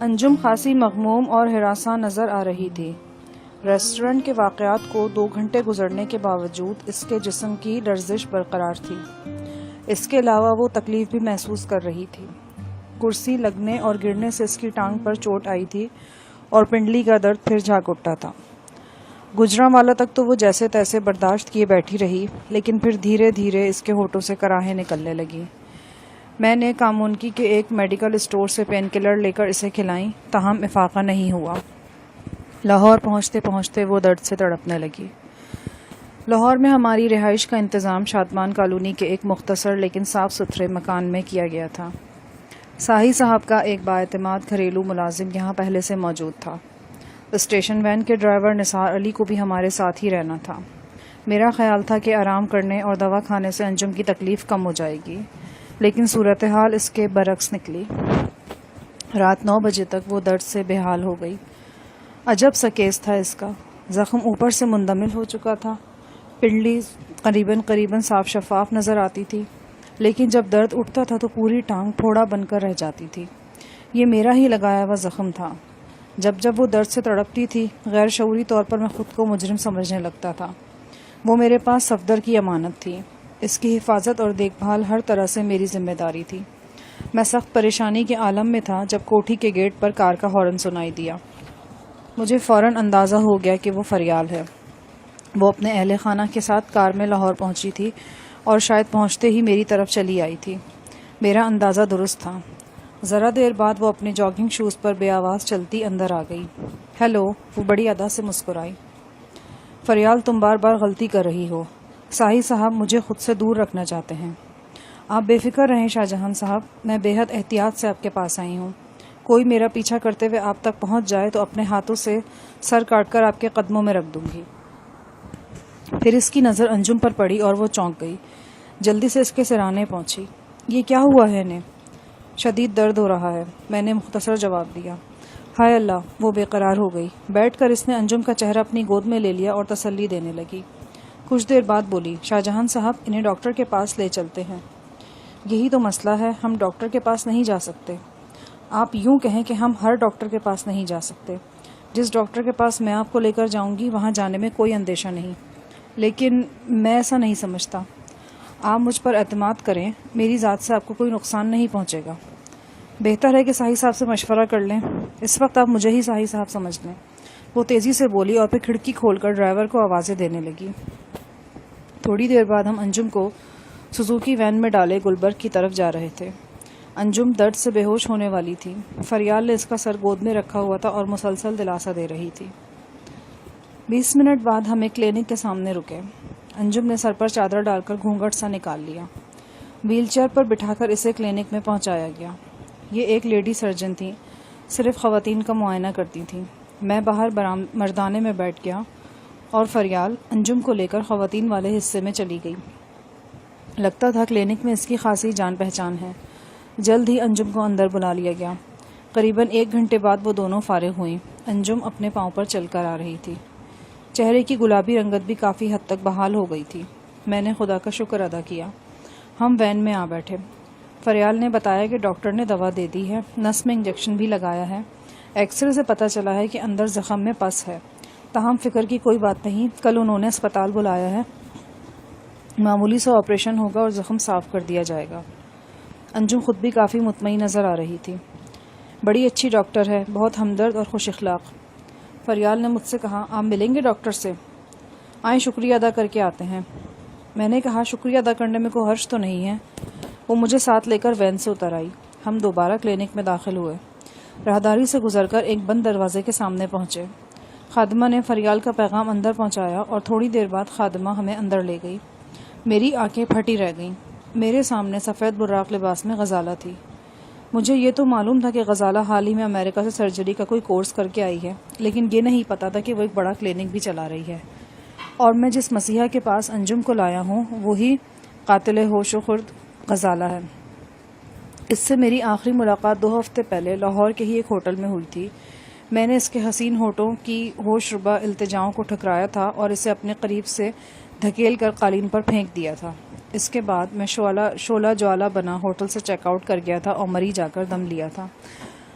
انجم خاصی مغموم اور ہراساں نظر آ رہی تھی۔ ریسٹورنٹ کے واقعات کو 2 گھنٹے گزرنے کے باوجود اس کے جسم کی لرزش برقرار تھی۔ اس کے علاوہ وہ تکلیف بھی محسوس کر رہی تھی۔ کرسی لگنے اور گرنے سے اس کی ٹانگ پر چوٹ آئی تھی اور پنڈلی کا درد پھر جھاگ اٹھا تھا۔ گجرانوالا تک تو وہ جیسے تیسے برداشت کیے بیٹھی رہی، لیکن پھر دھیرے دھیرے اس کے ہونٹوں سے کراہیں نکلنے لگیں۔ میں نے کامونکی کے ایک میڈیکل اسٹور سے پین کلر لے کر اسے کھلائیں، تاہم افاقہ نہیں ہوا۔ لاہور پہنچتے پہنچتے وہ درد سے تڑپنے لگی۔ لاہور میں ہماری رہائش کا انتظام شادمان کالونی کے ایک مختصر لیکن صاف ستھرے مکان میں کیا گیا تھا۔ ساحی صاحب کا ایک بااعتماد گھریلو ملازم یہاں پہلے سے موجود تھا۔ اسٹیشن وین کے ڈرائیور نثار علی کو بھی ہمارے ساتھ ہی رہنا تھا۔ میرا خیال تھا کہ آرام کرنے اور دوا کھانے سے انجم کی تکلیف کم ہو جائے گی، لیکن صورتحال اس کے برعکس نکلی۔ رات 9 بجے تک وہ درد سے بے حال ہو گئی۔ عجب سا کیس تھا اس کا۔ زخم اوپر سے مندمل ہو چکا تھا، پنڈلی قریباً صاف شفاف نظر آتی تھی، لیکن جب درد اٹھتا تھا تو پوری ٹانگ پھوڑا بن کر رہ جاتی تھی۔ یہ میرا ہی لگایا ہوا زخم تھا۔ جب وہ درد سے تڑپتی تھی، غیر شعوری طور پر میں خود کو مجرم سمجھنے لگتا تھا۔ وہ میرے پاس صفدر کی امانت تھی۔ اس کی حفاظت اور دیکھ بھال ہر طرح سے میری ذمہ داری تھی۔ میں سخت پریشانی کے عالم میں تھا جب کوٹھی کے گیٹ پر کار کا ہارن سنائی دیا۔ مجھے فوراً اندازہ ہو گیا کہ وہ فریال ہے۔ وہ اپنے اہل خانہ کے ساتھ کار میں لاہور پہنچی تھی اور شاید پہنچتے ہی میری طرف چلی آئی تھی۔ میرا اندازہ درست تھا۔ ذرا دیر بعد وہ اپنے جاگنگ شوز پر بے آواز چلتی اندر آ گئی۔ ہیلو، وہ بڑی ادا سے مسکرائی۔ فریال، تم بار بار غلطی کر رہی ہو۔ ساحی صاحب مجھے خود سے دور رکھنا چاہتے ہیں۔ آپ بے فکر رہیں شاہ جہان صاحب، میں بے حد احتیاط سے آپ کے پاس آئی ہوں۔ کوئی میرا پیچھا کرتے ہوئے آپ تک پہنچ جائے تو اپنے ہاتھوں سے سر کاٹ کر آپ کے قدموں میں رکھ دوں گی۔ پھر اس کی نظر انجم پر پڑی اور وہ چونک گئی۔ جلدی سے اس کے سرانے پہنچی۔ یہ کیا ہوا ہے انہیں؟ شدید درد ہو رہا ہے، میں نے مختصر جواب دیا۔ ہائے اللہ، وہ بے قرار ہو گئی۔ بیٹھ کر اس نے انجم کا چہرہ اپنی گود میں لے لیا اور تسلی دینے لگی۔ کچھ دیر بعد بولی، شاہ جہان صاحب، انہیں ڈاکٹر کے پاس لے چلتے ہیں۔ یہی تو مسئلہ ہے، ہم ڈاکٹر کے پاس نہیں جا سکتے۔ آپ یوں کہیں کہ ہم ہر ڈاکٹر کے پاس نہیں جا سکتے۔ جس ڈاکٹر کے پاس میں آپ کو لے کر جاؤں گی وہاں جانے میں کوئی اندیشہ نہیں، لیکن میں ایسا نہیں سمجھتا۔ آپ مجھ پر اعتماد کریں، میری ذات سے آپ کو کوئی نقصان نہیں پہنچے گا۔ بہتر ہے کہ ساحی صاحب سے مشورہ کر لیں۔ اس وقت آپ مجھے ہی ساحی صاحب سمجھ لیں۔ وہ تیزی سے بولی اور پھر کھڑکی کھول کر ڈرائیور کو آوازیں دینے لگی۔ تھوڑی دیر بعد ہم انجم کو سوزوکی وین میں ڈالے گلبرگ کی طرف جا رہے تھے۔ انجم درد سے بے ہوش ہونے والی تھی۔ فریال نے اس کا سر گود میں رکھا ہوا تھا اور مسلسل دلاسا دے رہی تھی۔ 20 منٹ بعد ہم ایک کلینک کے سامنے رکے۔ انجم نے سر پر چادر ڈال کر گھونگھٹ سا نکال لیا۔ ویل چیئر پر بٹھا کر اسے کلینک میں پہنچایا گیا۔ یہ ایک لیڈی سرجن تھیں، صرف خواتین کا معائنہ کرتی تھیں۔ میں باہر مردانے میں بیٹھ گیا اور فریال انجم کو لے کر خواتین والے حصے میں چلی گئی۔ لگتا تھا کلینک میں اس کی خاصی جان پہچان ہے۔ جلد ہی انجم کو اندر بلا لیا گیا۔ قریباً 1 گھنٹے بعد وہ دونوں فارغ ہوئیں۔ انجم اپنے پاؤں پر چل کر آ رہی تھی۔ چہرے کی گلابی رنگت بھی کافی حد تک بحال ہو گئی تھی۔ میں نے خدا کا شکر ادا کیا۔ ہم وین میں آ بیٹھے۔ فریال نے بتایا کہ ڈاکٹر نے دوا دے دی ہے، نس میں انجیکشن بھی لگایا ہے۔ ایکس رے سے پتہ چلا ہے کہ اندر زخم میں پس ہے، تاہم فکر کی کوئی بات نہیں، کل انہوں نے اسپتال بلایا ہے، معمولی سا آپریشن ہوگا اور زخم صاف کر دیا جائے گا۔ انجم خود بھی کافی مطمئن نظر آ رہی تھی۔ بڑی اچھی ڈاکٹر ہے، بہت ہمدرد اور خوش اخلاق۔ فریال نے مجھ سے کہا، آپ ملیں گے ڈاکٹر سے؟ آئیں شکریہ ادا کر کے آتے ہیں۔ میں نے کہا، شکریہ ادا کرنے میں کوئی حرج تو نہیں ہے۔ وہ مجھے ساتھ لے کر وین سے اتر آئی۔ ہم دوبارہ کلینک میں داخل ہوئے۔ راہداری سے گزر کر ایک بند دروازے کے سامنے پہنچے۔ خادمہ نے فریال کا پیغام اندر پہنچایا اور تھوڑی دیر بعد خادمہ ہمیں اندر لے گئی۔ میری آنکھیں پھٹی رہ گئیں۔ میرے سامنے سفید براق لباس میں غزالہ تھی۔ مجھے یہ تو معلوم تھا کہ غزالہ حال ہی میں امریکہ سے سرجری کا کوئی کورس کر کے آئی ہے، لیکن یہ نہیں پتا تھا کہ وہ ایک بڑا کلینک بھی چلا رہی ہے، اور میں جس مسیحا کے پاس انجم کو لایا ہوں وہی قاتل ہوش و خرد غزالہ ہے۔ اس سے میری آخری ملاقات 2 ہفتے پہلے لاہور کے ہی ایک ہوٹل میں ہوئی تھی۔ میں نے اس کے حسین ہونٹوں کی ہوش ربا التجاؤں کو ٹھکرایا تھا اور اسے اپنے قریب سے دھکیل کر قالین پر پھینک دیا تھا۔ اس کے بعد میں شعلہ جوالا بنا ہوٹل سے چیک آؤٹ کر گیا تھا اور مری جا کر دم لیا تھا۔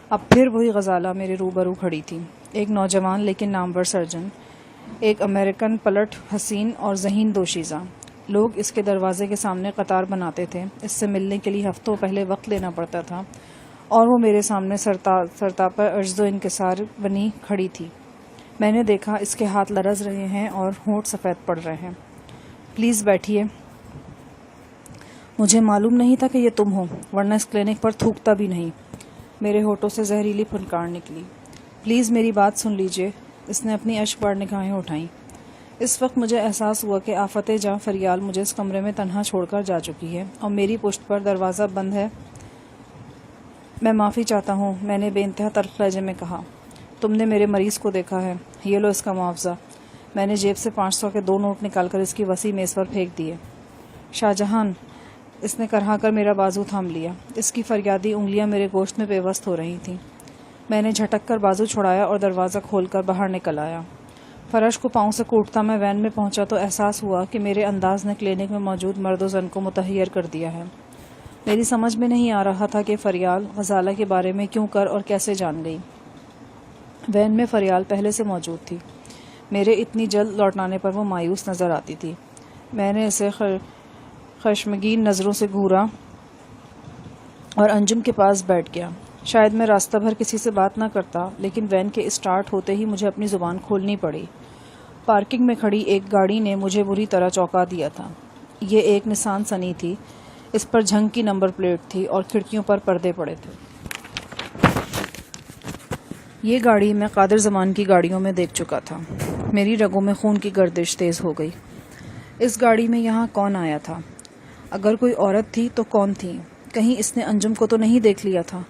اب پھر وہی غزالہ میرے روبرو کھڑی تھی، ایک نوجوان لیکن نامور سرجن، ایک امریکن پلٹ، حسین اور ذہین دوشیزہ۔ لوگ اس کے دروازے کے سامنے قطار بناتے تھے، اس سے ملنے کے لیے ہفتوں پہلے وقت لینا پڑتا تھا، اور وہ میرے سامنے سرتاپا عجز و انکسار بنی کھڑی تھی۔ میں نے دیکھا اس کے ہاتھ لرز رہے ہیں اور ہونٹ سفید پڑ رہے ہیں۔ پلیز بیٹھیے۔ مجھے معلوم نہیں تھا کہ یہ تم ہو، ورنہ اس کلینک پر تھوکتا بھی نہیں۔ میرے ہونٹوں سے زہریلی پھنکار نکلی۔ پلیز میری بات سن لیجیے۔ اس نے اپنی اشک بار نگاہیں اٹھائیں۔ اس وقت مجھے احساس ہوا کہ آفت جاں فریال مجھے اس کمرے میں تنہا چھوڑ کر جا چکی ہے اور میری پشت پر دروازہ بند ہے۔ میں معافی چاہتا ہوں، میں نے بے انتہا تلخ لہجے میں کہا۔ تم نے میرے مریض کو دیکھا ہے، یہ لو اس کا معاوضہ۔ میں نے جیب سے 500 کے 2 نوٹ نکال کر اس کی وسیع میز پر پھینک دیے۔ شاہ جہان، اس نے کرہا کر میرا بازو تھام لیا۔ اس کی فریادی انگلیاں میرے گوشت میں پیوست ہو رہی تھیں۔ میں نے جھٹک کر بازو چھڑایا اور دروازہ کھول کر باہر نکل آیا۔ فرش کو پاؤں سے کوٹتا میں وین میں پہنچا تو احساس ہوا کہ میرے انداز نے کلینک میں موجود مرد و زن کو متحیر کر دیا ہے۔ میری سمجھ میں نہیں آ رہا تھا کہ فریال غزالہ کے بارے میں کیوں کر اور کیسے جان گئی۔ وین میں فریال پہلے سے موجود تھی۔ میرے اتنی جلد لوٹ آنے پر وہ مایوس نظر آتی تھی۔ میں نے اسے خشمگین نظروں سے گھورا اور انجم کے پاس بیٹھ گیا۔ شاید میں راستہ بھر کسی سے بات نہ کرتا، لیکن وین کے اسٹارٹ ہوتے ہی مجھے اپنی زبان کھولنی پڑی۔ پارکنگ میں کھڑی ایک گاڑی نے مجھے بری طرح چونکا دیا تھا۔ یہ ایک نسان سنی تھی، اس پر جھنگ کی نمبر پلیٹ تھی اور کھڑکیوں پر پردے پڑے تھے۔ یہ گاڑی میں قادر زمان کی گاڑیوں میں دیکھ چکا تھا۔ میری رگوں میں خون کی گردش تیز ہو گئی۔ اس گاڑی میں یہاں کون آیا تھا؟ اگر کوئی عورت تھی تو کون تھی؟ کہیں اس نے انجم کو تو نہیں دیکھ لیا تھا؟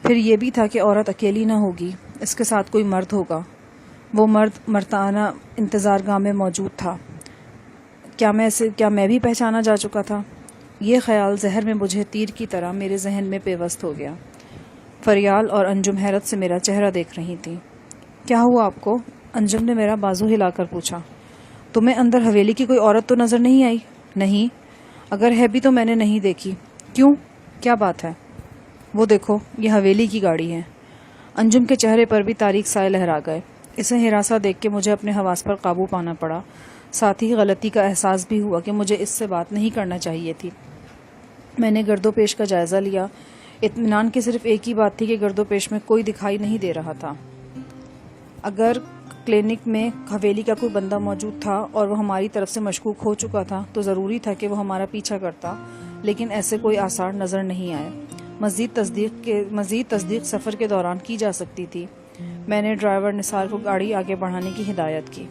پھر یہ بھی تھا کہ عورت اکیلی نہ ہوگی، اس کے ساتھ کوئی مرد ہوگا۔ وہ مرد مرتانہ انتظار گاہ میں موجود تھا۔ کیا میں بھی پہچانا جا چکا تھا؟ یہ خیال زہر میں مجھے تیر کی طرح میرے ذہن میں پیوست ہو گیا۔ فریال اور انجم حیرت سے میرا چہرہ دیکھ رہی تھیں۔ کیا ہوا آپ کو؟ انجم نے میرا بازو ہلا کر پوچھا۔ تمہیں اندر حویلی کی کوئی عورت تو نظر نہیں آئی؟ نہیں، اگر ہے بھی تو میں نے نہیں دیکھی۔ کیوں؟ کیا بات ہے؟ وہ دیکھو، یہ حویلی کی گاڑی ہے۔ انجم کے چہرے پر بھی تاریک سائے لہرا گئے۔ اسے ہراساں دیکھ کے مجھے اپنے حواس پر قابو پانا پڑا، ساتھ ہی غلطی کا احساس بھی ہوا کہ مجھے اس سے بات نہیں کرنا چاہیے تھی۔ میں نے گرد و پیش کا جائزہ لیا۔ اطمینان کی صرف ایک ہی بات تھی کہ گرد و پیش میں کوئی دکھائی نہیں دے رہا تھا۔ اگر کلینک میں حویلی کا کوئی بندہ موجود تھا اور وہ ہماری طرف سے مشکوک ہو چکا تھا تو ضروری تھا کہ وہ ہمارا پیچھا کرتا، لیکن ایسے کوئی آثار نظر نہیں آئے۔ مزید تصدیق سفر کے دوران کی جا سکتی تھی۔ میں نے ڈرائیور نثار کو گاڑی آگے بڑھانے کی ہدایت کی۔